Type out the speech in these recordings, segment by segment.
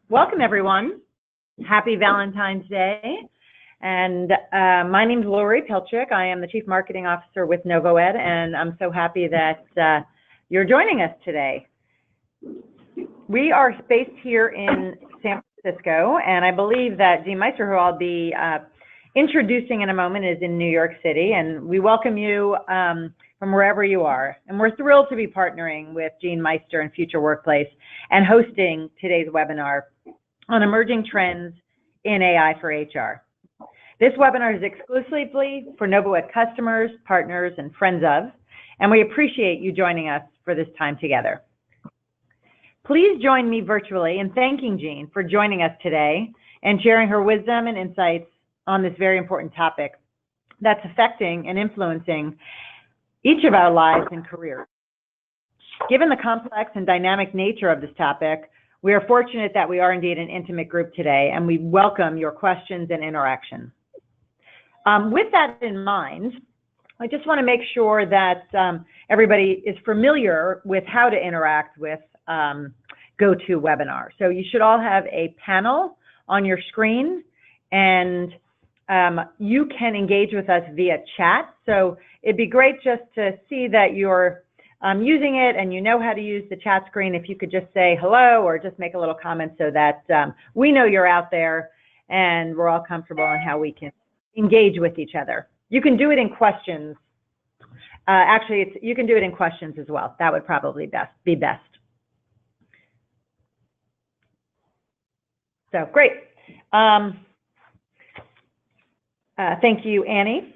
Welcome, everyone. Happy Valentine's Day. And my name is Lori Pelchick. I am the Chief Marketing Officer with NovoEd, and I'm so happy that you're joining us today. We are based here in San Francisco, and I believe that Jeanne Meister, who I'll be introducing in a moment, is in New York City, and we welcome you from wherever you are. And we're thrilled to be partnering with Jeanne Meister and Future Workplace and hosting today's webinar on emerging trends in AI for HR. This webinar is exclusively for NovoEd customers, partners, and friends of, and we appreciate you joining us for this time together. Please join me virtually in thanking Jeanne for joining us today and sharing her wisdom and insights on this very important topic that's affecting and influencing each of our lives and careers. Given the complex and dynamic nature of this topic, we are fortunate that we are indeed an intimate group today, and we welcome your questions and interaction. With that in mind, I just want to make sure that everybody is familiar with how to interact with GoToWebinar. So you should all have a panel on your screen, and you can engage with us via chat. So it'd be great just to see that you're using it and you know how to use the chat screen. If you could just say hello or just make a little comment so that we know you're out there and we're all comfortable in how we can engage with each other. You can do it in questions. Actually, you can do it in questions as well. That would probably be best. So great. Thank you, Annie.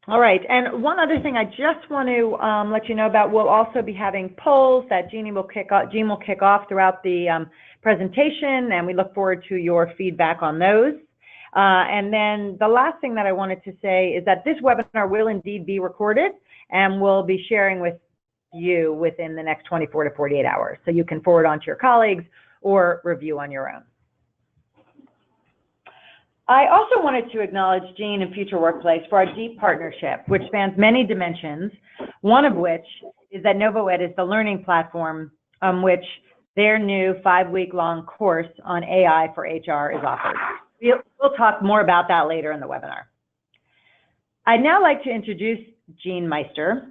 All right, and one other thing I just want to let you know about, we'll also be having polls that Jeanne will kick off throughout the presentation, and we look forward to your feedback on those. And then the last thing that I wanted to say is that this webinar will indeed be recorded, and we'll be sharing with you within the next 24 to 48 hours. So you can forward on to your colleagues or review on your own. I also wanted to acknowledge Jeanne and Future Workplace for our deep partnership, which spans many dimensions, one of which is that NovoEd is the learning platform on which their new 5-week-long course on AI for HR is offered. We'll talk more about that later in the webinar. I'd now like to introduce Jeanne Meister,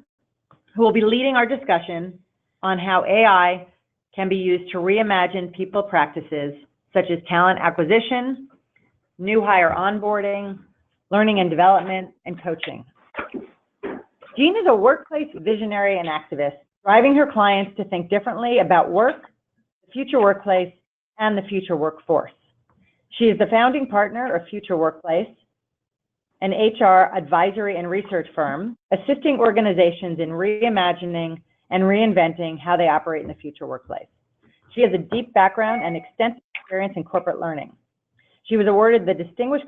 who will be leading our discussion on how AI can be used to reimagine people practices such as talent acquisition, new hire onboarding, learning and development, and coaching. Jeanne is a workplace visionary and activist, driving her clients to think differently about work, the future workplace, and the future workforce. She is the founding partner of Future Workplace, an HR advisory and research firm, assisting organizations in reimagining and reinventing how they operate in the future workplace. She has a deep background and extensive experience in corporate learning. She was awarded the Distinguished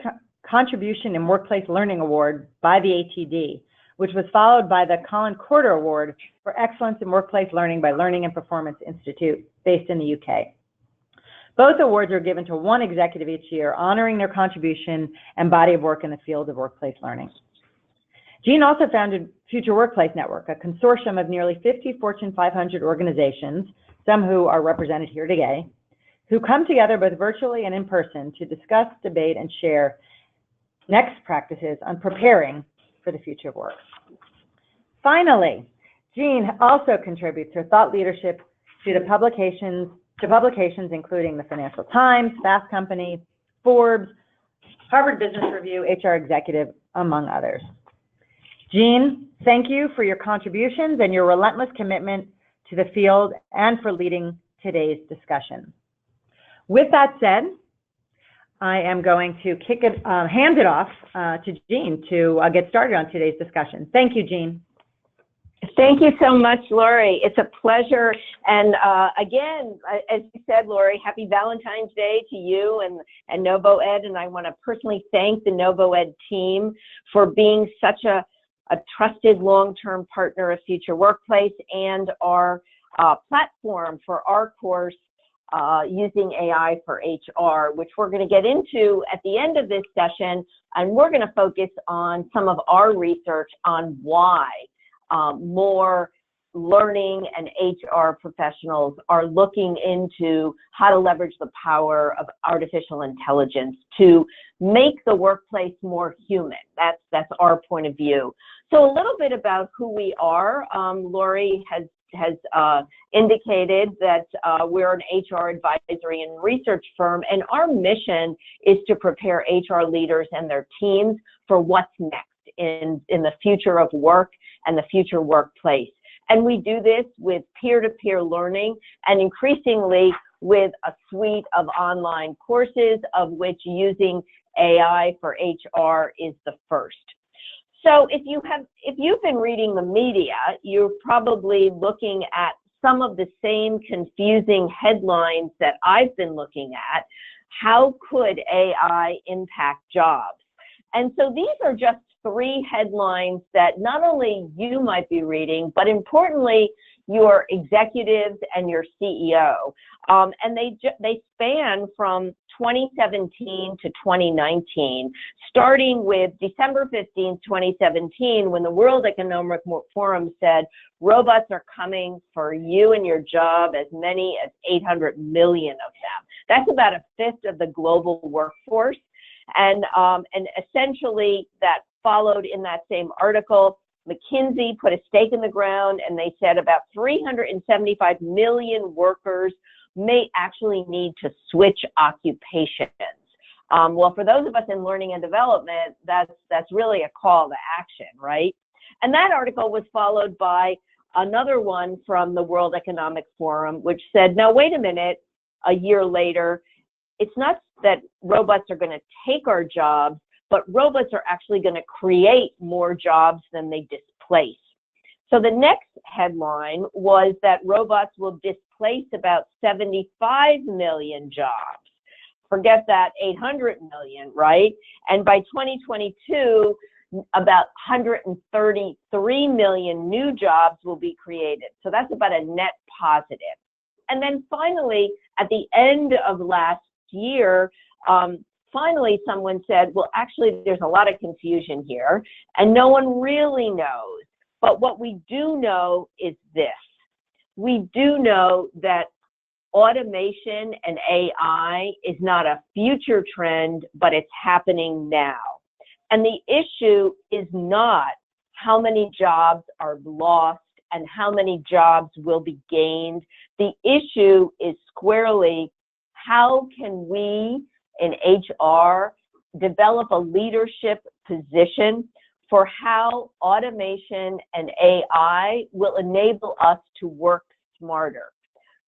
Contribution in Workplace Learning Award by the ATD, which was followed by the Colin Corder Award for Excellence in Workplace Learning by Learning and Performance Institute, based in the UK. Both awards are given to one executive each year, honoring their contribution and body of work in the field of workplace learning. Jeanne also founded Future Workplace Network, a consortium of nearly 50 Fortune 500 organizations, some who are represented here today, who come together both virtually and in person to discuss, debate, and share next practices on preparing for the future of work. Finally, Jeanne also contributes her thought leadership to publications including the Financial Times, Fast Company, Forbes, Harvard Business Review, HR Executive, among others. Jeanne, thank you for your contributions and your relentless commitment to the field and for leading today's discussion. With that said, I am going to hand it off to Jeanne to get started on today's discussion. Thank you, Jeanne. Thank you so much, Lori. It's a pleasure. And again, as you said, Lori, happy Valentine's Day to you and NovoEd. And I want to personally thank the NovoEd team for being such a trusted long-term partner of Future Workplace and our platform for our course using AI for HR, which we're going to get into at the end of this session. And we're going to focus on some of our research on why more learning and HR professionals are looking into how to leverage the power of artificial intelligence to make the workplace more human. That's our point of view. So a little bit about who we are. Lori has indicated that we're an HR advisory and research firm, and our mission is to prepare HR leaders and their teams for what's next in the future of work and the future workplace. And we do this with peer-to-peer learning and increasingly with a suite of online courses, of which using AI for HR is the first. So if you've been reading the media, you're probably looking at some of the same confusing headlines that I've been looking at. How could AI impact jobs? And so these are just 3 headlines that not only you might be reading, but importantly, your executives and your CEO. And they span from 2017 to 2019, starting with December 15, 2017, when the World Economic Forum said, robots are coming for you and your job, as many as 800 million of them. That's about 1/5 of the global workforce. And essentially that followed in that same article. McKinsey put a stake in the ground, and they said about 375 million workers may actually need to switch occupations. Well, for those of us in learning and development, that's really a call to action, right? And that article was followed by another one from the World Economic Forum, which said, now wait a minute, a year later, it's not that robots are going to take our jobs, but robots are actually going to create more jobs than they displace. So the next headline was that robots will displace about 75 million jobs. Forget that 800 million, right? And by 2022, about 133 million new jobs will be created. So that's about a net positive. And then finally, at the end of last year, finally someone said, well, actually, there's a lot of confusion here, and no one really knows. But what we do know is this. We do know that automation and AI is not a future trend, but it's happening now. And the issue is not how many jobs are lost and how many jobs will be gained. The issue is squarely, how can we in HR develop a leadership position for how automation and AI will enable us to work smarter?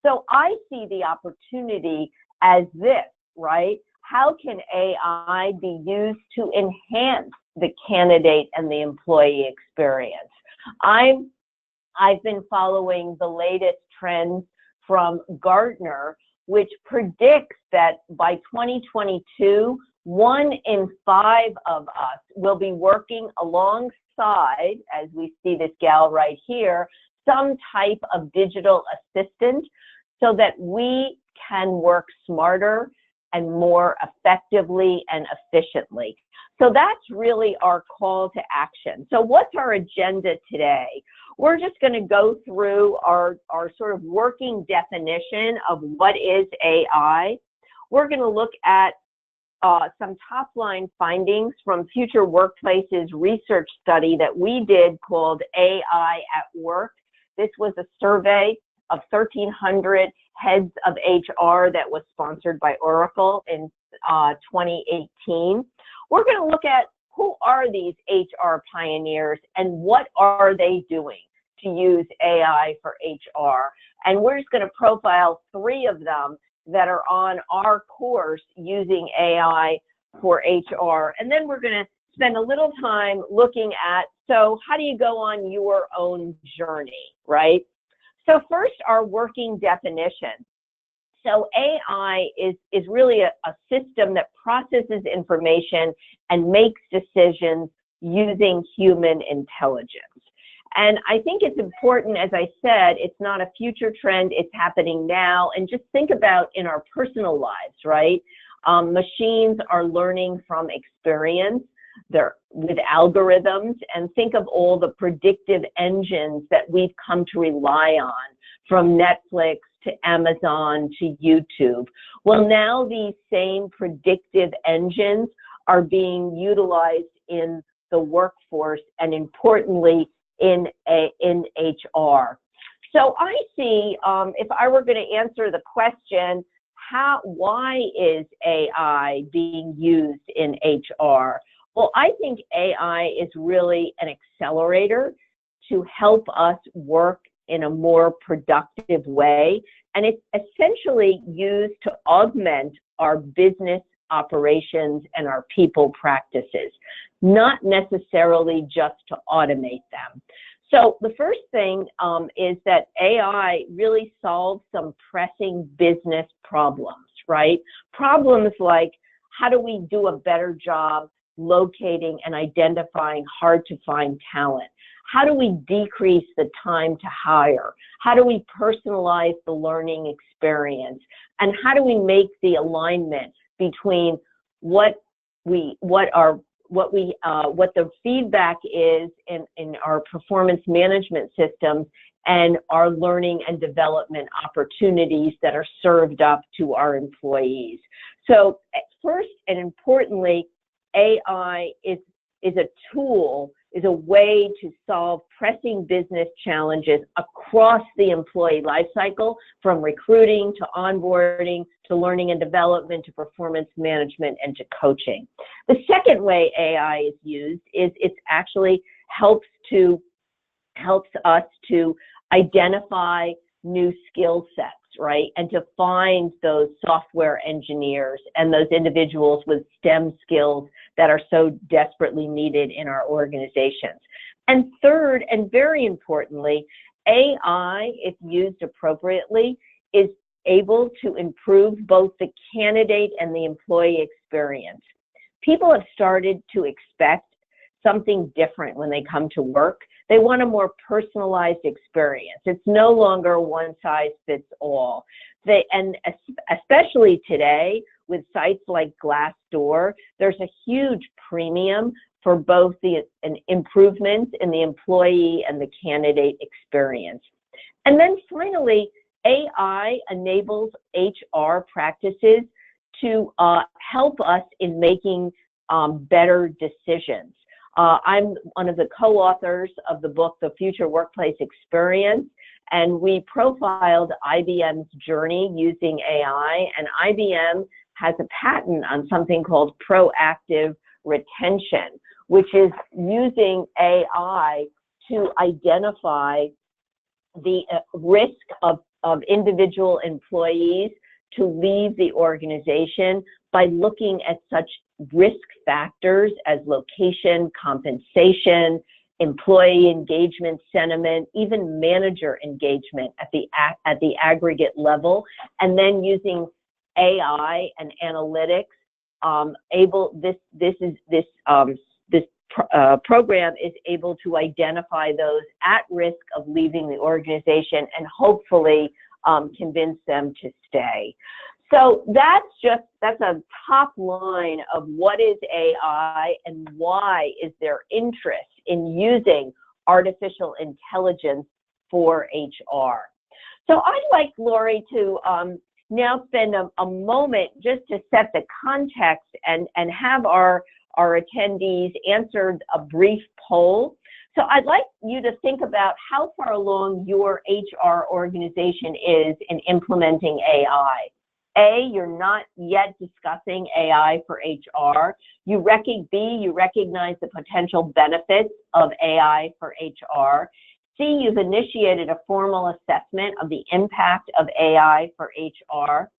So I see the opportunity as this, right? How can AI be used to enhance the candidate and the employee experience? I've been following the latest trends from Gartner, which predicts that by 2022, 1 in 5 of us will be working alongside, as we see this gal right here, some type of digital assistant so that we can work smarter and more effectively and efficiently. So that's really our call to action. So what's our agenda today? We're just going to go through our sort of working definition of what is AI. We're going to look at some top-line findings from Future Workplaces research study that we did called AI at Work. This was a survey of 1,300 heads of HR that was sponsored by Oracle in 2018. We're going to look at who are these HR pioneers and what are they doing to use AI for HR. And we're just going to profile 3 of them that are on our course using AI for HR. And then we're going to spend a little time looking at, so how do you go on your own journey, right? So first, our working definition. So AI is really a system that processes information and makes decisions using human intelligence. And I think it's important, as I said, it's not a future trend, it's happening now. And just think about in our personal lives, right? Machines are learning from experience. with algorithms, and think of all the predictive engines that we've come to rely on, from Netflix to Amazon to YouTube. Well, now these same predictive engines are being utilized in the workforce, and importantly in HR. So I see, if I were going to answer the question, why is AI being used in HR? Well, I think AI is really an accelerator to help us work in a more productive way, and it's essentially used to augment our business operations and our people practices, not necessarily just to automate them. So the first thing is that AI really solves some pressing business problems, right? Problems like, how do we do a better job locating and identifying hard-to-find talent? How do we decrease the time to hire? How do we personalize the learning experience? And how do we make the alignment between what the feedback is in our performance management systems and our learning and development opportunities that are served up to our employees? So first and importantly, AI is a tool, is a way to solve pressing business challenges across the employee lifecycle, from recruiting to onboarding to learning and development to performance management and to coaching. The second way AI is used is it actually helps us to identify new skill sets, right? And to find those software engineers and those individuals with STEM skills that are so desperately needed in our organizations. And third, and very importantly, AI, if used appropriately, is able to improve both the candidate and the employee experience. People have started to expect something different when they come to work. They want a more personalized experience. It's no longer one size fits all. And especially today, with sites like Glassdoor, there's a huge premium for both an improvement in the employee and the candidate experience. And then finally, AI enables HR practices to help us in making better decisions. I'm one of the co-authors of the book, The Future Workplace Experience, and we profiled IBM's journey using AI, and IBM has a patent on something called proactive retention, which is using AI to identify the risk of individual employees to leave the organization by looking at such risk factors as location, compensation, employee engagement, sentiment, even manager engagement at the aggregate level, and then using AI and analytics. This program is able to identify those at risk of leaving the organization and hopefully convince them to stay. So that's a top line of what is AI and why is there interest in using artificial intelligence for HR. So I'd like Lori to now spend a moment just to set the context and have our attendees answer a brief poll. So I'd like you to think about how far along your HR organization is in implementing AI. A, you're not yet discussing AI for HR. You recognize the potential benefits of AI for HR. C, you've initiated a formal assessment of the impact of AI for HR.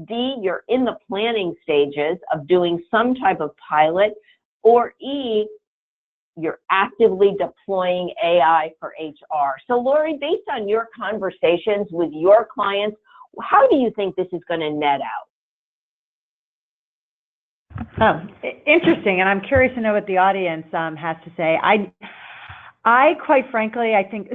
D, you're in the planning stages of doing some type of pilot. Or E, you're actively deploying AI for HR. So Lori, based on your conversations with your clients, how do you think this is going to net out? Interesting, and I'm curious to know what the audience has to say. I quite frankly, I think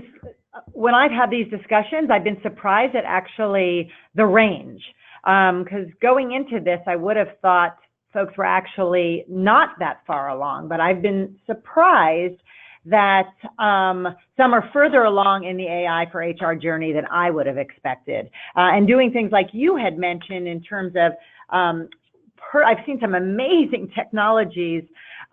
when I've had these discussions, I've been surprised at actually the range. Because going into this, I would have thought folks were actually not that far along, but I've been surprised that some are further along in the AI for HR journey than I would have expected. And doing things like you had mentioned in terms of, I've seen some amazing technologies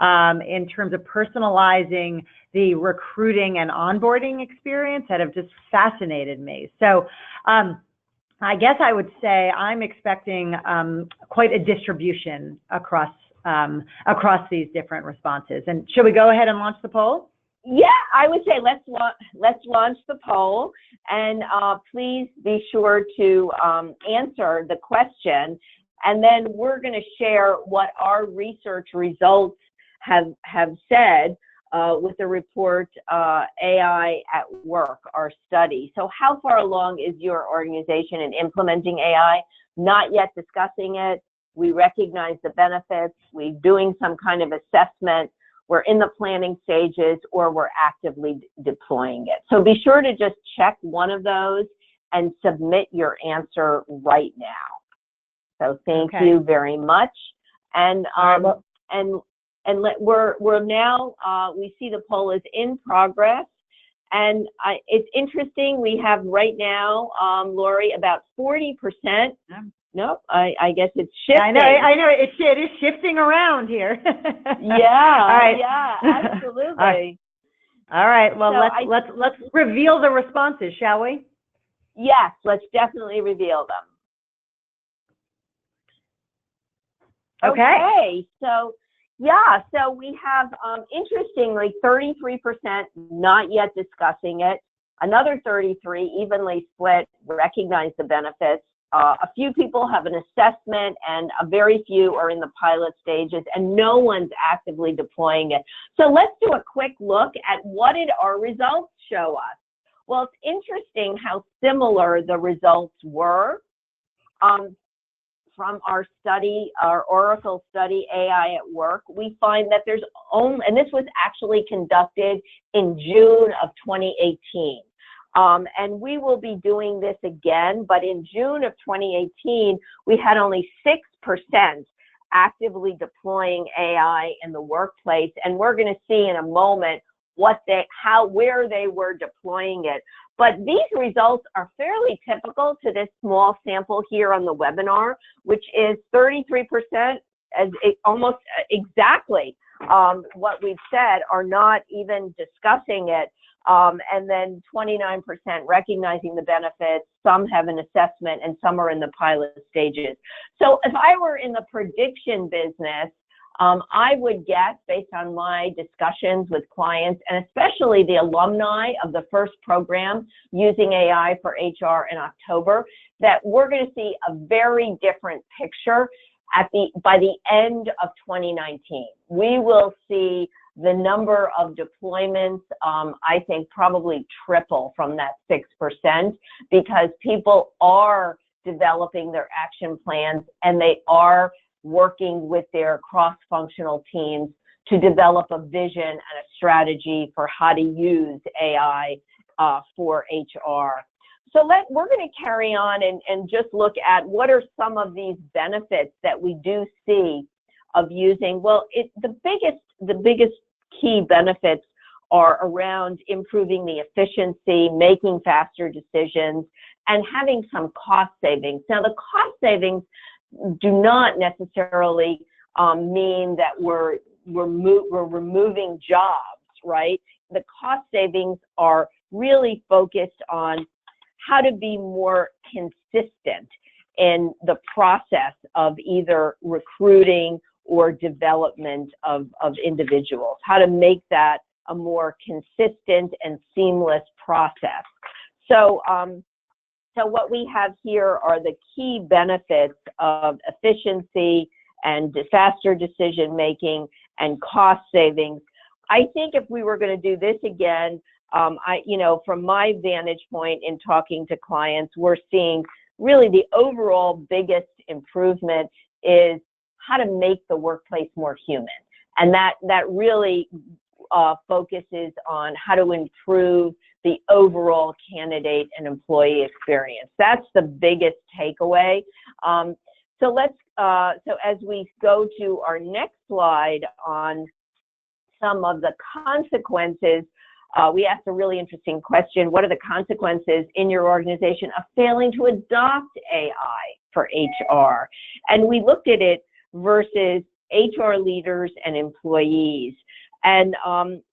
in terms of personalizing the recruiting and onboarding experience that have just fascinated me. So I guess I would say I'm expecting quite a distribution across these different responses. And should we go ahead and launch the poll? Yeah, I would say let's launch the poll, and please be sure to answer the question, and then we're going to share what our research results have said with the report AI at Work, our study. So how far along is your organization in implementing AI? Not yet discussing it. We recognize the benefits. We're doing some kind of assessment. We're in the planning stages, or we're actively deploying it. So be sure to just check one of those and submit your answer right now. So thank you very much. And we're now, we see the poll is in progress, and it's interesting. We have right now, Lori, about 40%. Nope, I guess it's shifting. I know, it is shifting around here. Yeah, all right. Yeah, absolutely. All right, well, so let's reveal the responses, shall we? Yes, let's definitely reveal them. Okay, so yeah, so we have, interestingly, 33% not yet discussing it, another 33 evenly split, recognize the benefits. A few people have an assessment, and a very few are in the pilot stages, and no one's actively deploying it. So let's do a quick look at what did our results show us. Well, it's interesting how similar the results were from our study, our Oracle study, AI at Work. We find that there's only, and this was actually conducted in June of 2018. And we will be doing this again, but in June of 2018, we had only 6% actively deploying AI in the workplace, and we're going to see in a moment where they were deploying it. But these results are fairly typical to this small sample here on the webinar, which is 33%, almost exactly what we've said, are not even discussing it. And then 29% recognizing the benefits, some have an assessment, and some are in the pilot stages. So if I were in the prediction business, I would guess, based on my discussions with clients, and especially the alumni of the first program using AI for HR in October, that we're going to see a very different picture by the end of 2019. We will see the number of deployments, I think, probably triple from that 6%, because people are developing their action plans, and they are working with their cross-functional teams to develop a vision and a strategy for how to use AI for HR. So we're going to carry on and just look at what are some of these benefits that we do see of using. Well, the biggest key benefits are around improving the efficiency, making faster decisions, and having some cost savings. Now, the cost savings do not necessarily mean that we're removing jobs, right? The cost savings are really focused on how to be more consistent in the process of either recruiting or development of individuals, how to make that a more consistent and seamless process. So what we have here are the key benefits of efficiency and faster decision making and cost savings. I think if we were going to do this again, from my vantage point in talking to clients, we're seeing really the overall biggest improvement is how to make the workplace more human. And that really focuses on how to improve the overall candidate and employee experience. That's the biggest takeaway. So so as we go to our next slide on some of the consequences, we asked a really interesting question. What are the consequences in your organization of failing to adopt AI for HR? And we looked at it versus HR leaders and employees. And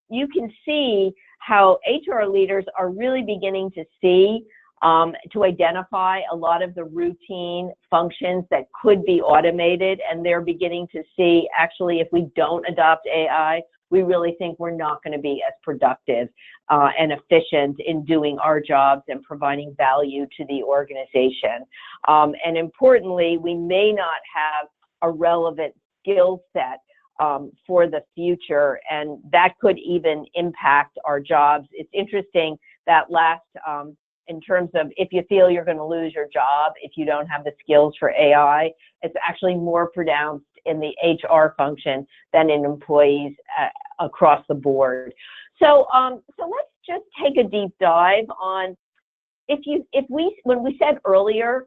you can see how HR leaders are really beginning to see, to identify a lot of the routine functions that could be automated. And they're beginning to see, actually, if we don't adopt AI, we really think we're not going to be as productive and efficient in doing our jobs and providing value to the organization. And importantly, we may not have a relevant skill set for the future, and that could even impact our jobs. It's interesting that last, in terms of if you feel you're going to lose your job if you don't have the skills for AI, it's actually more pronounced in the HR function than in employees across the board. So let's just take a deep dive on when we said earlier,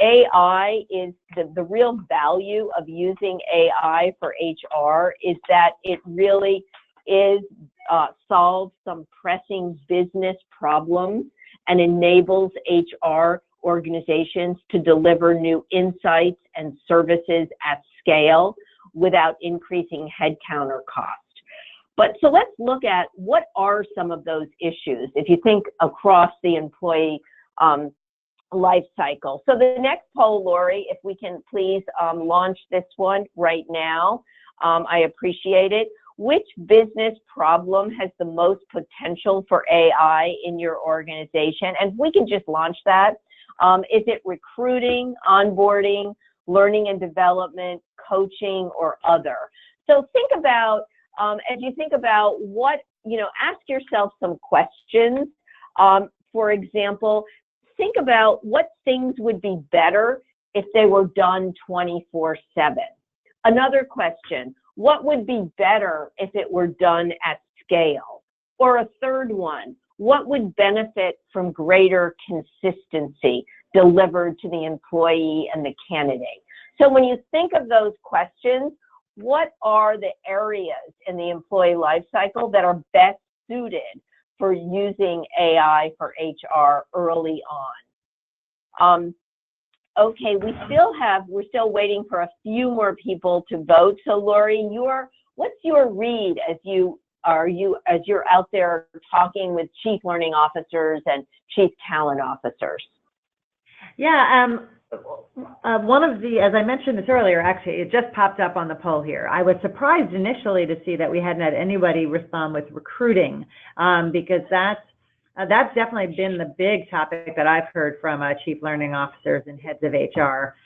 AI is the real value of using AI for HR is that it really is solves some pressing business problems and enables HR organizations to deliver new insights and services at scale without increasing headcount or cost. But so let's look at what are some of those issues if you think across the employee life cycle. So the next poll, Lori, if we can please launch this one right now, I appreciate it. Which business problem has the most potential for AI in your organization? And we can just launch that. Is it recruiting, onboarding, learning and development, coaching, or other? So think about, as you think about what, ask yourself some questions. For example, think about what things would be better if they were done 24/7. Another question, what would be better if it were done at scale? Or a third one, what would benefit from greater consistency delivered to the employee and the candidate? So when you think of those questions, what are the areas in the employee life cycle that are best suited for using AI for HR early on? Okay, we're still waiting for a few more people to vote. So Lori, what's your read as you're out there talking with chief learning officers and chief talent officers? Yeah, one of the, as I mentioned this earlier, actually, it just popped up on the poll here. I was surprised initially to see that we hadn't had anybody respond with recruiting, because that's definitely been the big topic that I've heard from chief learning officers and heads of HR.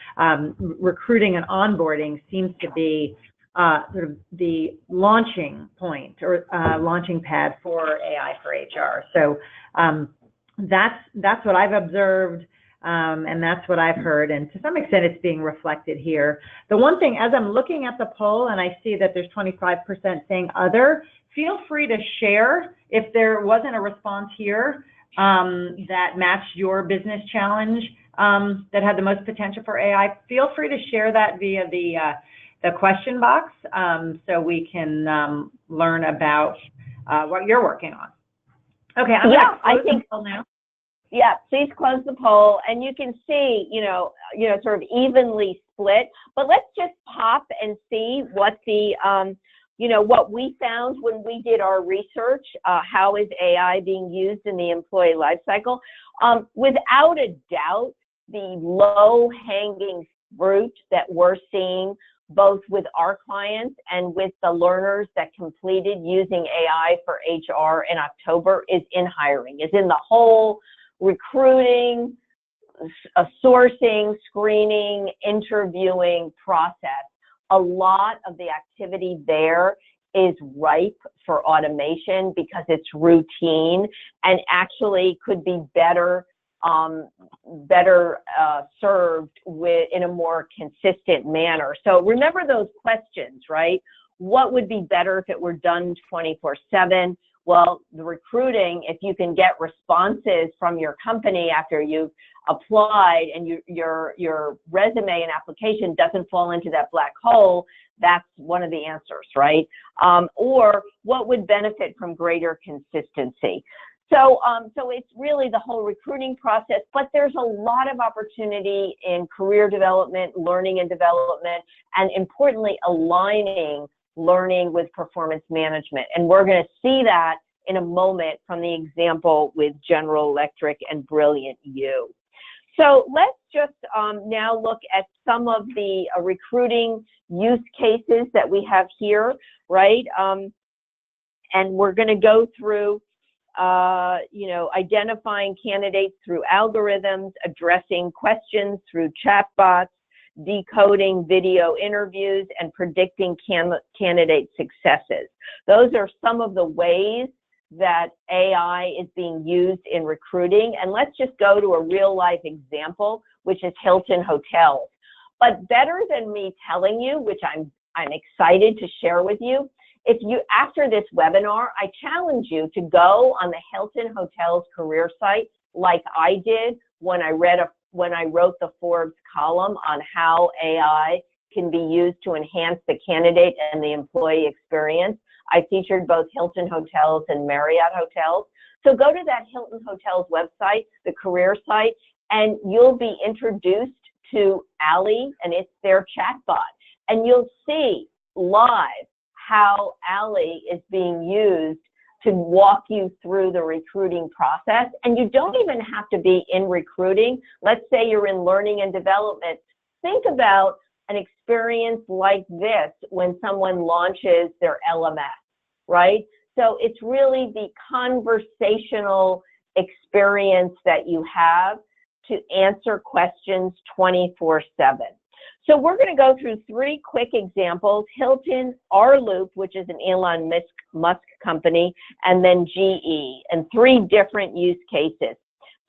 Recruiting and onboarding seems to be sort of the launching point or launching pad for AI for HR. So that's what I've observed. And that's what I've heard, and to some extent it's being reflected here. The one thing, as I'm looking at the poll and I see that there's 25% saying other, feel free to share if there wasn't a response here that matched your business challenge that had the most potential for AI. Feel free to share that via the question box so we can learn about what you're working on. Okay, I'm going to close the poll now. Yeah, please close the poll, and you can see, sort of evenly split. But let's just pop and see what the, what we found when we did our research. How is AI being used in the employee life cycle? Without a doubt, the low-hanging fruit that we're seeing both with our clients and with the learners that completed using AI for HR in October is in hiring, is in the whole recruiting, sourcing, screening, interviewing process. A lot of the activity there is ripe for automation because it's routine and actually could be better served in a more consistent manner. So remember those questions, right? What would be better if it were done 24/7? Well, the recruiting, if you can get responses from your company after you've applied and your resume and application doesn't fall into that black hole, that's one of the answers, right? Or what would benefit from greater consistency? So it's really the whole recruiting process, but there's a lot of opportunity in career development, learning and development, and importantly, aligning learning with performance management. And we're going to see that in a moment from the example with General Electric and Brilliant U. So let's just now look at some of the recruiting use cases that we have here, right? And we're going to go through identifying candidates through algorithms, addressing questions through chatbots, decoding video interviews, and predicting candidate successes. Those are some of the ways that AI is being used in recruiting. And let's just go to a real life example, which is Hilton Hotels. But better than me telling you, which I'm excited to share with you, if you, after this webinar, I challenge you to go on the Hilton Hotels career site like I did when I wrote the Forbes column on how AI can be used to enhance the candidate and the employee experience. I featured both Hilton Hotels and Marriott Hotels. So go to that Hilton Hotels website, the career site, and you'll be introduced to Allie, and it's their chatbot. And you'll see live how Allie is being used to walk you through the recruiting process. And you don't even have to be in recruiting. Let's say you're in learning and development. Think about an experience like this when someone launches their LMS, right? So it's really the conversational experience that you have to answer questions 24/7. So we're going to go through 3 quick examples: Hilton, R-Loop, which is an Elon Musk company, and then GE, and 3 different use cases.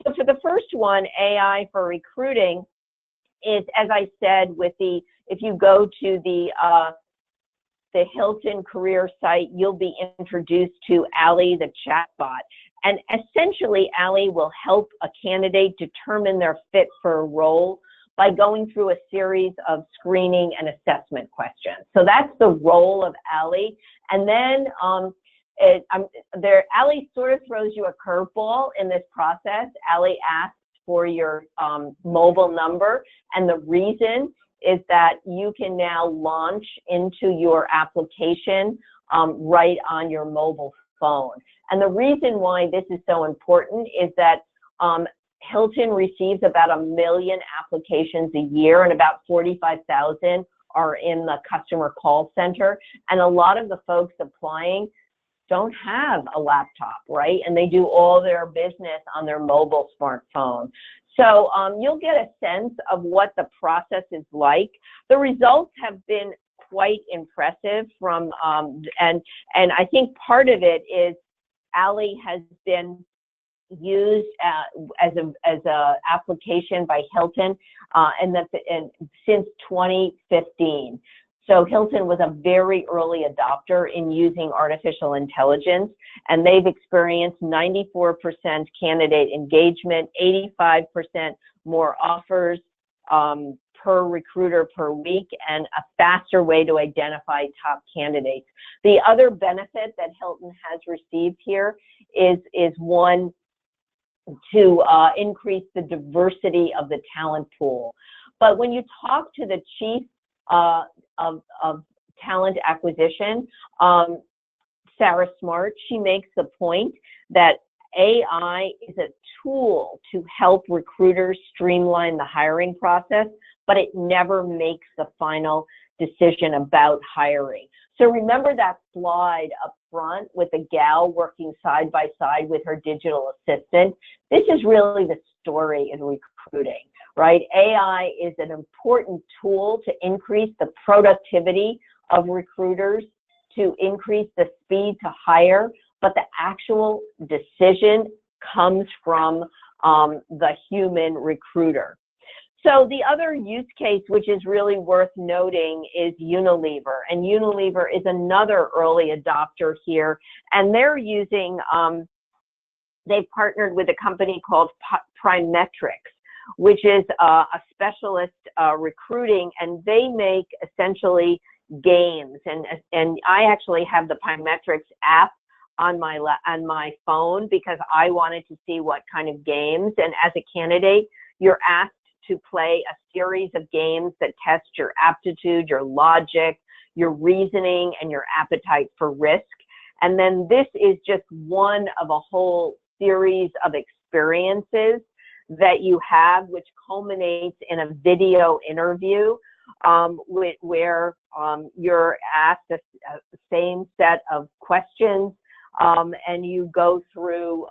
So for the first one, AI for recruiting is, as I said, if you go to the Hilton career site, you'll be introduced to Allie, the chatbot. And essentially, Allie will help a candidate determine their fit for a role by going through a series of screening and assessment questions. So that's the role of Allie. And then Allie sort of throws you a curveball in this process. Allie asks for your mobile number, and the reason is that you can now launch into your application right on your mobile phone. And the reason why this is so important is that Hilton receives about 1 million applications a year, and about 45,000 are in the customer call center. And a lot of the folks applying don't have a laptop, right? And they do all their business on their mobile smartphone. So you'll get a sense of what the process is like. The results have been quite impressive from, and I think part of it is Allie has been used as a application by Hilton, and since 2015. So Hilton was a very early adopter in using artificial intelligence, and they've experienced 94% candidate engagement, 85% more offers per recruiter per week, and a faster way to identify top candidates. The other benefit that Hilton has received here is one, to increase the diversity of the talent pool. But when you talk to the chief of talent acquisition, Sarah Smart, she makes the point that AI is a tool to help recruiters streamline the hiring process, but it never makes the final decision about hiring. So remember that slide up front with the gal working side by side with her digital assistant? This is really the story in recruiting, right? AI is an important tool to increase the productivity of recruiters, to increase the speed to hire, but the actual decision comes from the human recruiter. So the other use case, which is really worth noting, is Unilever. And Unilever is another early adopter here. And they're using, they've partnered with a company called Primetrics, which is a specialist recruiting, and they make essentially games. And I actually have the Primetrics app on my phone because I wanted to see what kind of games. And as a candidate, you're asked to play a series of games that test your aptitude, your logic, your reasoning, and your appetite for risk. And then this is just one of a whole series of experiences that you have, which culminates in a video interview where you're asked the same set of questions, and you go through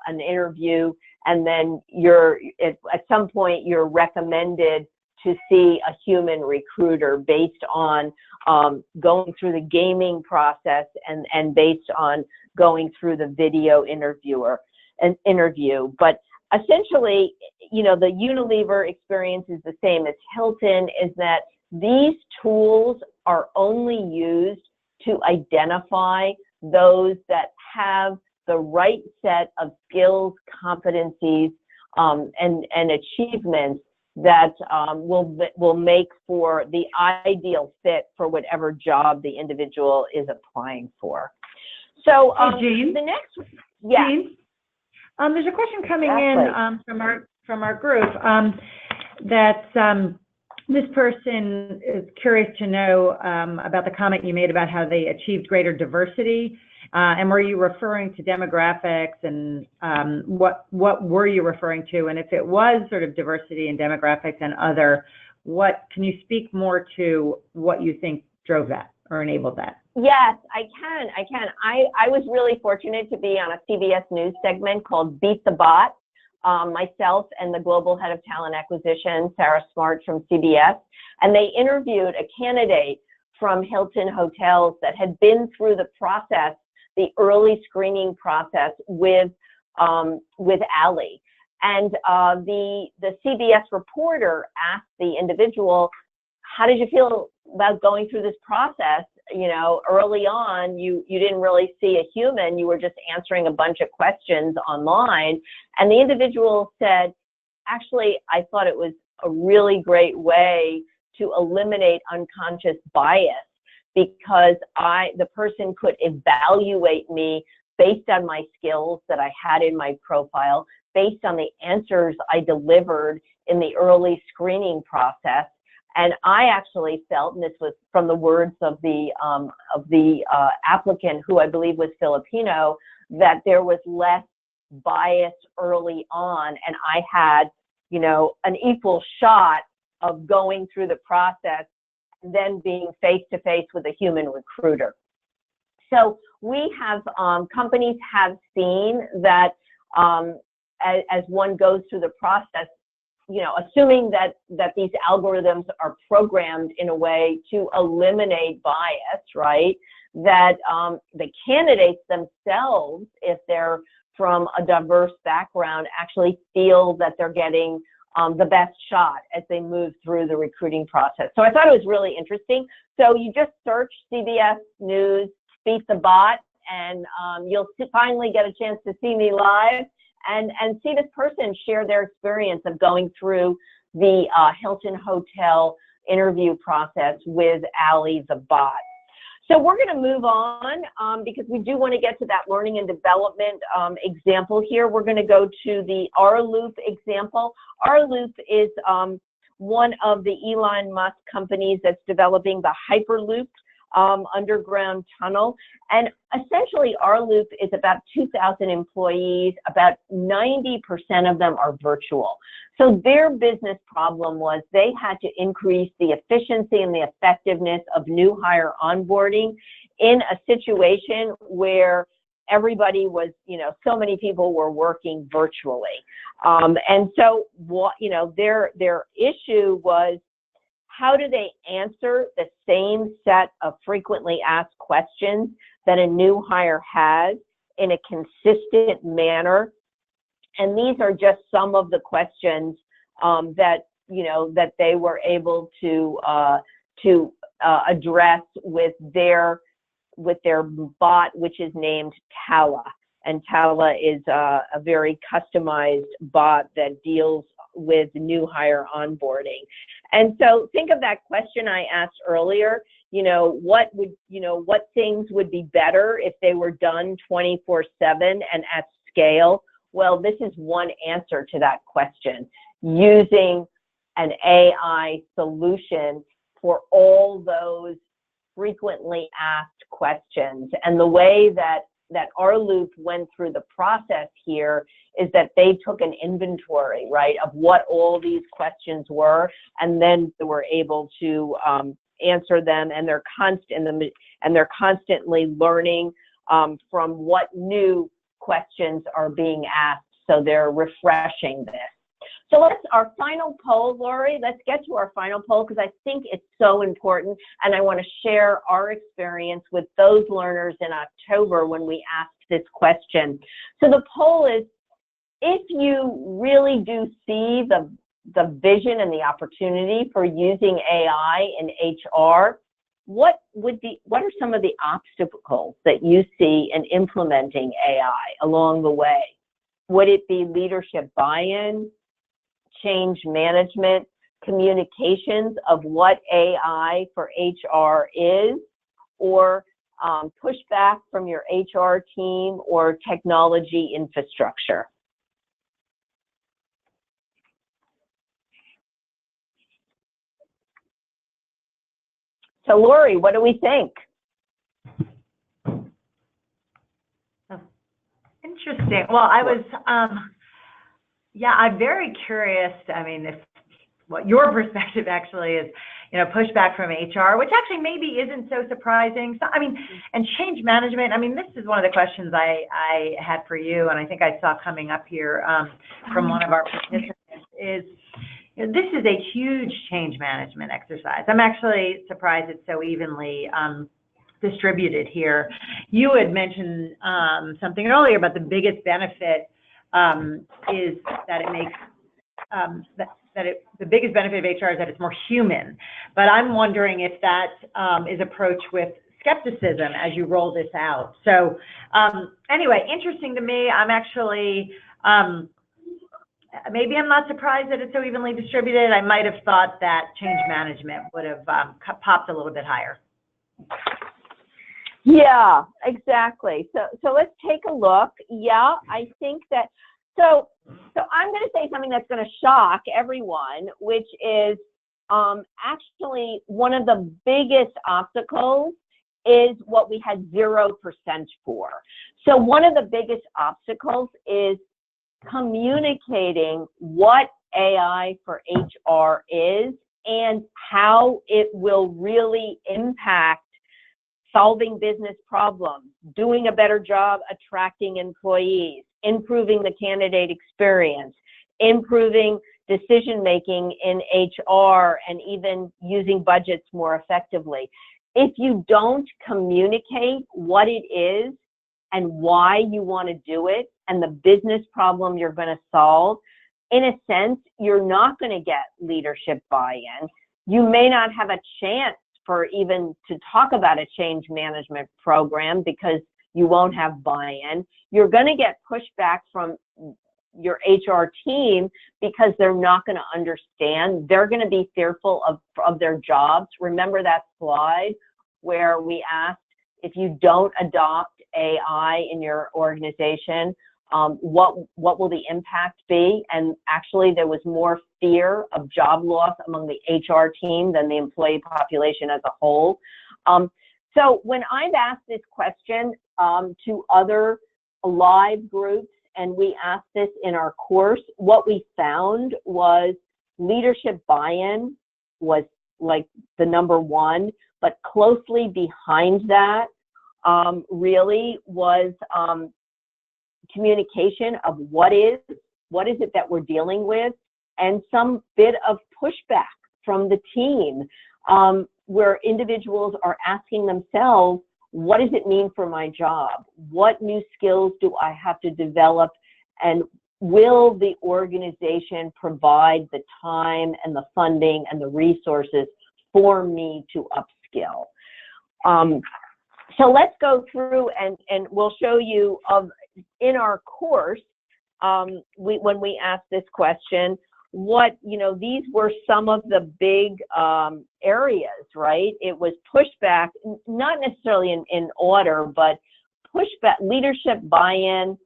an interview, and then at some point you're recommended to see a human recruiter based on going through the gaming process and based on going through the video interview. But essentially, you know, the Unilever experience is the same as Hilton, is that these tools are only used to identify those that have the right set of skills, competencies, and achievements that will make for the ideal fit for whatever job the individual is applying for. So hey, Jeanne, the next, yeah. Jeanne, there's a question coming in from our group that this person is curious to know about the comment you made about how they achieved greater diversity. And were you referring to demographics, and what were you referring to? And if it was sort of diversity and demographics and other, can you speak more to what you think drove that or enabled that? Yes, I can. I was really fortunate to be on a CBS News segment called Beat the Bot, myself and the global head of talent acquisition, Sarah Smart from CBS, and they interviewed a candidate from Hilton Hotels that had been through the process, the early screening process with Ali. And the CBS reporter asked the individual, how did you feel about going through this process? You know, early on, you didn't really see a human, you were just answering a bunch of questions online. And the individual said, actually, I thought it was a really great way to eliminate unconscious bias, because the person could evaluate me based on my skills that I had in my profile, based on the answers I delivered in the early screening process. And I actually felt, and this was from the words of the applicant, who I believe was Filipino, that there was less bias early on, and I had, you know, an equal shot of going through the process and then being face-to-face with a human recruiter. So we have, companies have seen that as one goes through the process, you know, assuming that these algorithms are programmed in a way to eliminate bias, right? That the candidates themselves, if they're from a diverse background, actually feel that they're getting the best shot as they move through the recruiting process. So I thought it was really interesting. So you just search CBS News, Beat the Bot, and you'll finally get a chance to see me live and see this person share their experience of going through the Hilton Hotel interview process with Ali the bot. So we're going to move on because we do want to get to that learning and development example here. We're going to go to the R-Loop example. R-Loop is one of the Elon Musk companies that's developing the Hyperloop underground tunnel. And essentially, R-Loop is about 2,000 employees. About 90% of them are virtual. So their business problem was they had to increase the efficiency and the effectiveness of new hire onboarding in a situation where everybody was, you know, so many people were working virtually. And so what, you know, their issue was, how do they answer the same set of frequently asked questions that a new hire has in a consistent manner? And these are just some of the questions that that they were able to address with their bot, which is named Tala. And Tala is a very customized bot that deals with new hire onboarding. And so think of that question I asked earlier, what things would be better if they were done 24/7 and at scale? Well, this is one answer to that question, using an AI solution for all those frequently asked questions. And the way that our loop went through the process here is that they took an inventory, right, of what all these questions were, and then they were able to answer them, and they're constantly learning from what new questions are being asked, so they're refreshing this. So our final poll, Lori, let's get to our final poll, because I think it's so important, and I want to share our experience with those learners in October when we asked this question. So the poll is, if you really do see the vision and the opportunity for using AI in HR, what are some of the obstacles that you see in implementing AI along the way? Would it be leadership buy-in, change management, communications of what AI for HR is, or pushback from your HR team or technology infrastructure? So Lori, what do we think? Interesting. Well, I was, I'm very curious. I mean, what your perspective actually is, pushback from HR, which actually maybe isn't so surprising. So, and change management. This is one of the questions I had for you, and I think I saw coming up here from one of our participants is, this is a huge change management exercise. I'm actually surprised it's so evenly distributed here. You had mentioned something earlier about the biggest benefit is that it makes the biggest benefit of HR is that it's more human. But I'm wondering if that is approached with skepticism as you roll this out. So anyway, interesting to me. I'm actually maybe I'm not surprised that it's so evenly distributed. I might have thought that change management would have popped a little bit higher. Yeah, exactly. So let's take a look. Yeah, I think that, so I'm going to say something that's going to shock everyone, which is actually one of the biggest obstacles is what we had 0% for. So one of the biggest obstacles is communicating what AI for HR is and how it will really impact solving business problems, doing a better job attracting employees, improving the candidate experience, improving decision-making in HR, and even using budgets more effectively. If you don't communicate what it is and why you want to do it and the business problem you're going to solve, in a sense, you're not going to get leadership buy-in. You may not have a chance for even to talk about a change management program because you won't have buy-in. You're going to get pushback from your HR team because they're not going to understand. They're going to be fearful of their jobs. Remember that slide where we asked, if you don't adopt AI in your organization, what will the impact be? And actually there was more fear of job loss among the HR team than the employee population as a whole. So when I've asked this question to other live groups, and we asked this in our course, what we found was leadership buy-in was like the number one, but closely behind that really was communication of what is it that we're dealing with, and some bit of pushback from the team where individuals are asking themselves, what does it mean for my job? What new skills do I have to develop? And will the organization provide the time and the funding and the resources for me to upskill? So let's go through and we'll show you in our course, when we asked this question, these were some of the big areas, right? It was pushback, not necessarily in order, but pushback, leadership buy-in,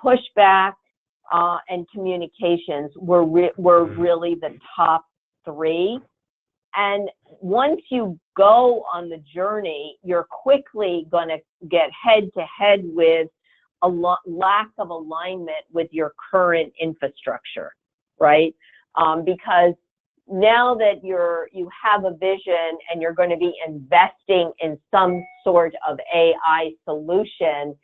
pushback, and communications were really the top three. And once you go on the journey, you're quickly going to get head-to-head with a lack of alignment with your current infrastructure, right? Because now that you have a vision and you're going to be investing in some sort of AI solution,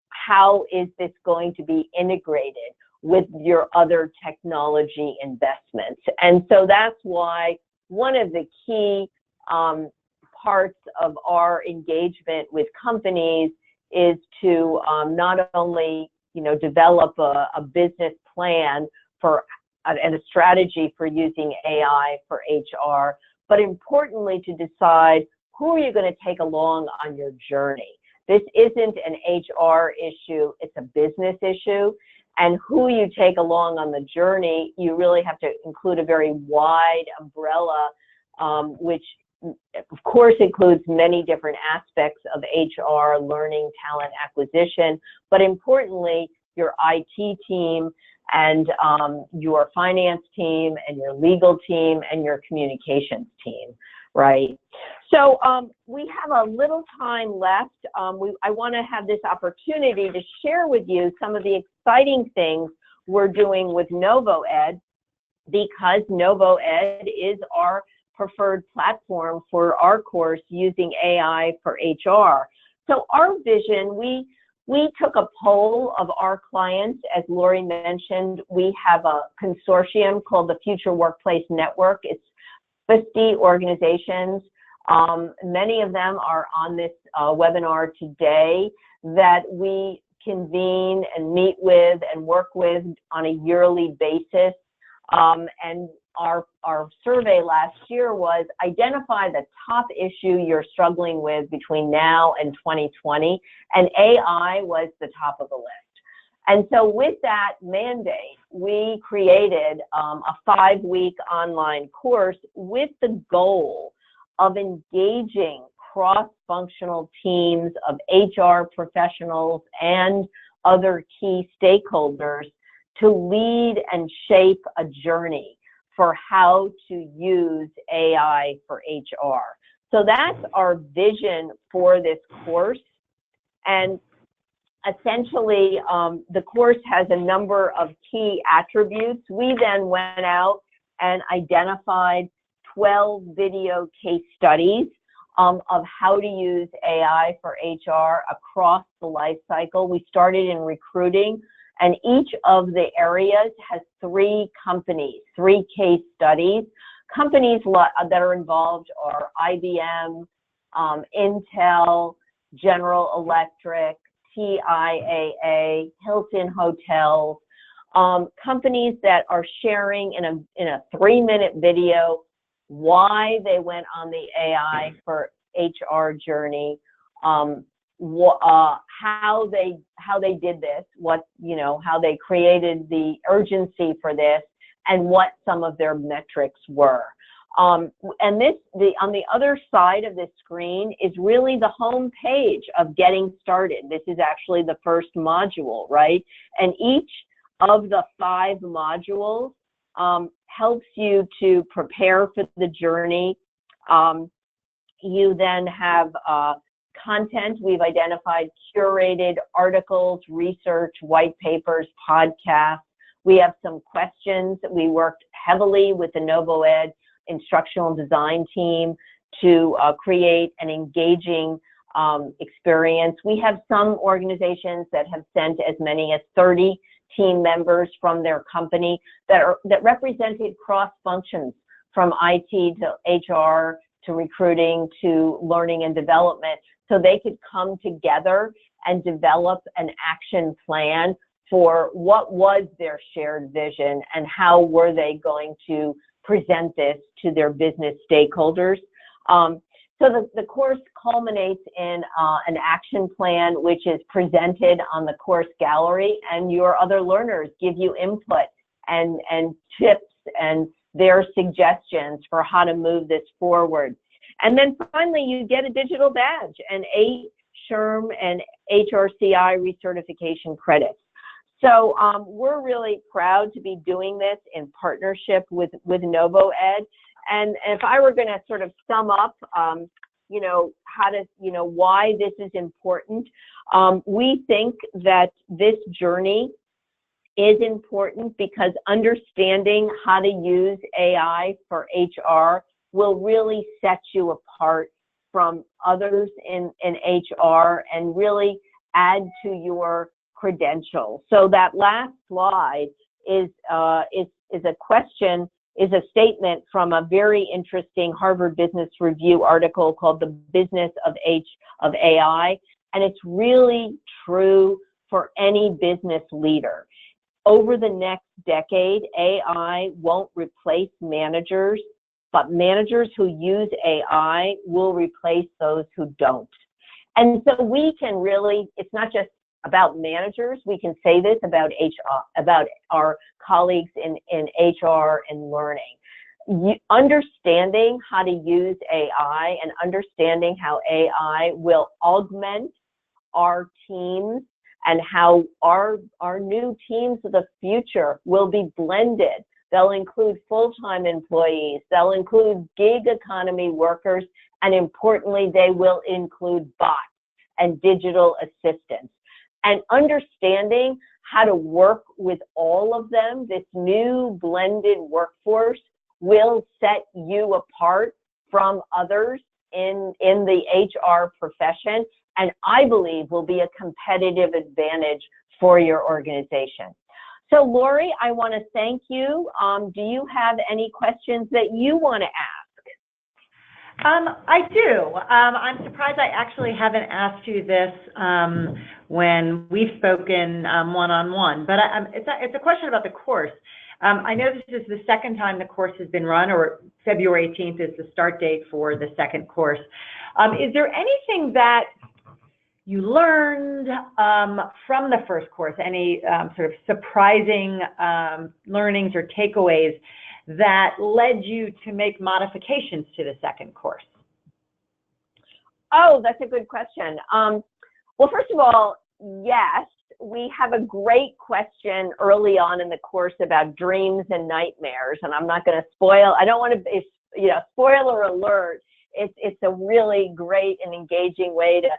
how is this going to be integrated with your other technology investments? And so that's why one of the key parts of our engagement with companies is to not only develop a business plan and a strategy for using AI for HR, but importantly to decide who are you going to take along on your journey. This isn't an HR issue, it's a business issue. And who you take along on the journey, you really have to include a very wide umbrella, which of course includes many different aspects of HR, learning, talent acquisition, but importantly, your IT team and your finance team and your legal team and your communications team, right? So we have a little time left. I want to have this opportunity to share with you some of the exciting things we're doing with NovoEd, because NovoEd is our preferred platform for our course using AI for HR. So our vision, we took a poll of our clients. As Lori mentioned, we have a consortium called the Future Workplace Network. It's 50 organizations. Many of them are on this webinar today that we convene and meet with and work with on a yearly basis. And our survey last year was identify the top issue you're struggling with between now and 2020, and AI was the top of the list. And so with that mandate, we created a 5-week online course with the goal of engaging cross-functional teams of HR professionals and other key stakeholders to lead and shape a journey for how to use AI for HR. So that's our vision for this course. And essentially, the course has a number of key attributes. We then went out and identified 12 video case studies of how to use AI for HR across the life cycle. We started in recruiting, and each of the areas has 3 companies, 3 case studies. Companies that are involved are IBM, Intel, General Electric, TIAA, Hilton Hotels, companies that are sharing in a 3-minute video why they went on the AI for HR journey, how they did this, how they created the urgency for this, and what some of their metrics were. And on the other side of this screen is really the home page of getting started. This is actually the first module, right? And each of the 5 modules helps you to prepare for the journey. You then have content. We've identified curated articles, research, white papers, podcasts. We have some questions. We worked heavily with the NovoEd instructional design team to create an engaging experience. We have some organizations that have sent as many as 30 team members from their company that represented cross functions, from IT to HR to recruiting to learning and development, so they could come together and develop an action plan for what was their shared vision and how were they going to present this to their business stakeholders. So the course culminates in an action plan, which is presented on the course gallery, and your other learners give you input and tips and their suggestions for how to move this forward. And then finally, you get a digital badge and 8 SHRM and HRCI recertification credits. So we're really proud to be doing this in partnership with NovoEd. And if I were going to sort of sum up, you know, how to, you know, why this is important, we think that this journey is important because understanding how to use AI for HR will really set you apart from others in HR and really add to your credentials. So that last slide is a question, is a statement from a very interesting Harvard Business Review article called The Business of AI, and it's really true for any business leader. Over the next decade, AI won't replace managers, but managers who use AI will replace those who don't. And so we can really, it's not just about managers, we can say this about HR, about our colleagues in HR and learning. Understanding how to use AI and understanding how AI will augment our teams and how our new teams of the future will be blended. They'll include full-time employees, they'll include gig economy workers, and importantly, they will include bots and digital assistants. And understanding how to work with all of them, this new blended workforce will set you apart from others in the HR profession, and I believe will be a competitive advantage for your organization. So Lori, I want to thank you. Do you have any questions that you want to ask? I do. I'm surprised I actually haven't asked you this when we've spoken one-on-one, but it's a question about the course. I know this is the second time the course has been run, or February 18th is the start date for the second course. Is there anything that you learned from the first course, any sort of surprising learnings or takeaways that led you to make modifications to the second course? Oh, that's a good question. Well, first of all, yes, we have a great question early on in the course about dreams and nightmares, and I'm not going to spoil, I don't want to, you know, spoiler alert, it's a really great and engaging way to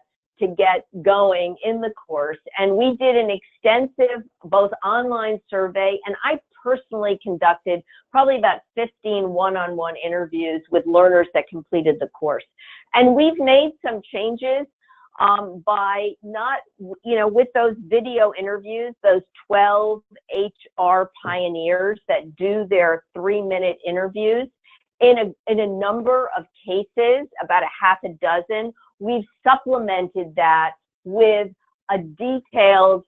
get going in the course. And we did an extensive both online survey, and I personally conducted probably about 15 one-on-one interviews with learners that completed the course. And we've made some changes by not, you know, with those video interviews, those 12 HR pioneers that do their 3-minute interviews, in a number of cases, about a half a dozen, we've supplemented that with a detailed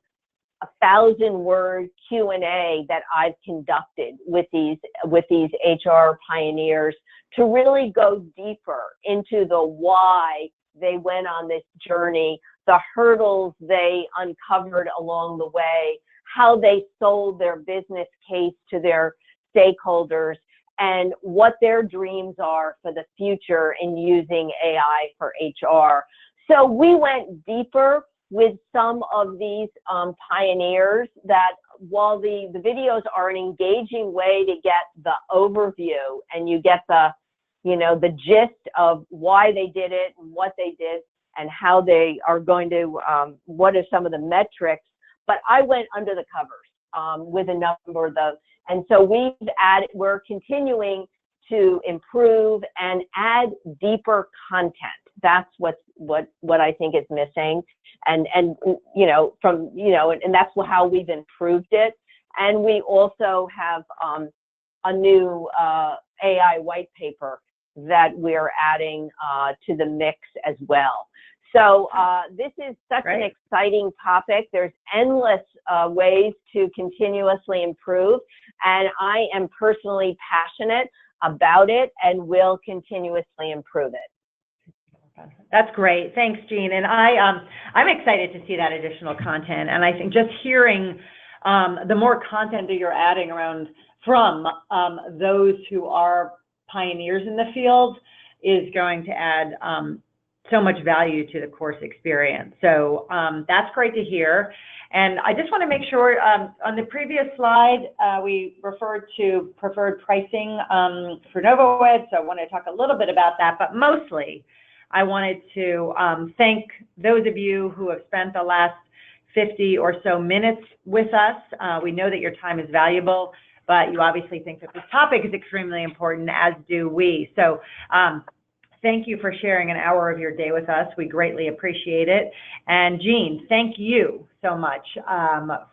1,000-word Q&A that I've conducted with these HR pioneers to really go deeper into the why they went on this journey, the hurdles they uncovered along the way, how they sold their business case to their stakeholders, and what their dreams are for the future in using AI for HR. So we went deeper with some of these pioneers that, while the videos are an engaging way to get the overview and you get the, you know, the gist of why they did it and what they did and how they are going to, what are some of the metrics, but I went under the covers with a number of those. And so we're continuing to improve and add deeper content. That's what I think is missing. And you know, from, you know, and that's how we've improved it. And we also have a new AI white paper that we're adding to the mix as well. So this is such an Right. exciting topic. There's endless ways to continuously improve, and I am personally passionate about it and will continuously improve it. That's great. Thanks, Jeanne. And I'm excited to see that additional content. And I think just hearing the more content that you're adding around from those who are pioneers in the field is going to add so much value to the course experience. So that's great to hear. And I just want to make sure, on the previous slide, we referred to preferred pricing for NovoEd, so I want to talk a little bit about that, but mostly I wanted to thank those of you who have spent the last 50 or so minutes with us. We know that your time is valuable, but you obviously think that this topic is extremely important, as do we. So thank you for sharing an hour of your day with us. We greatly appreciate it. And Jeanne, thank you so much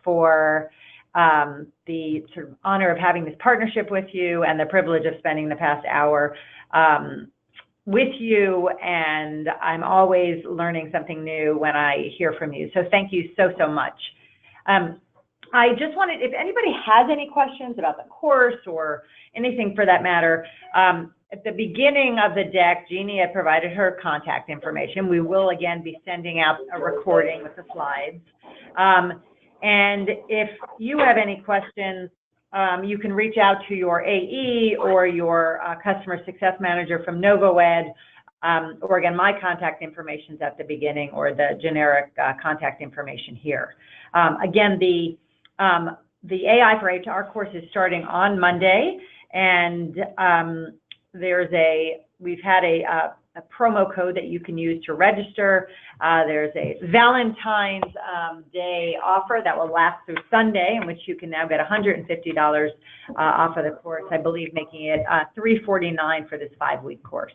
for the sort of honor of having this partnership with you and the privilege of spending the past hour with you. And I'm always learning something new when I hear from you. So thank you so, so much. I just wanted, if anybody has any questions about the course or anything for that matter, at the beginning of the deck, Jeanne had provided her contact information. We will again be sending out a recording with the slides. And if you have any questions, you can reach out to your AE or your customer success manager from NovoEd, or again, my contact information is at the beginning, or the generic contact information here. Again, the AI for HR course is starting on Monday, and we've had a promo code that you can use to register. There's a Valentine's Day offer that will last through Sunday, in which you can now get $150 off of the course, I believe, making it $349 for this 5-week course.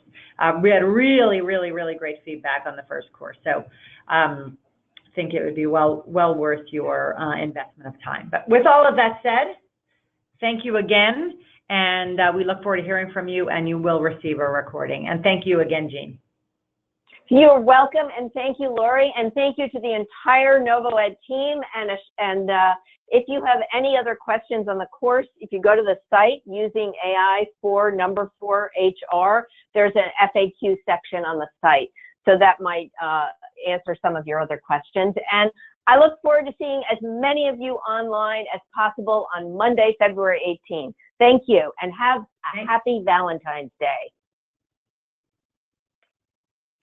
We had really, really, really great feedback on the first course, so I think it would be well worth your investment of time. But with all of that said, thank you again. And we look forward to hearing from you, and you will receive a recording. And thank you again, Jeanne. You're welcome, and thank you, Lori, and thank you to the entire NovoEd team. And if you have any other questions on the course, if you go to the site using AI for #4HR, there's an FAQ section on the site, so that might answer some of your other questions. And I look forward to seeing as many of you online as possible on Monday, February 18th. Thank you, and have a happy Valentine's Day.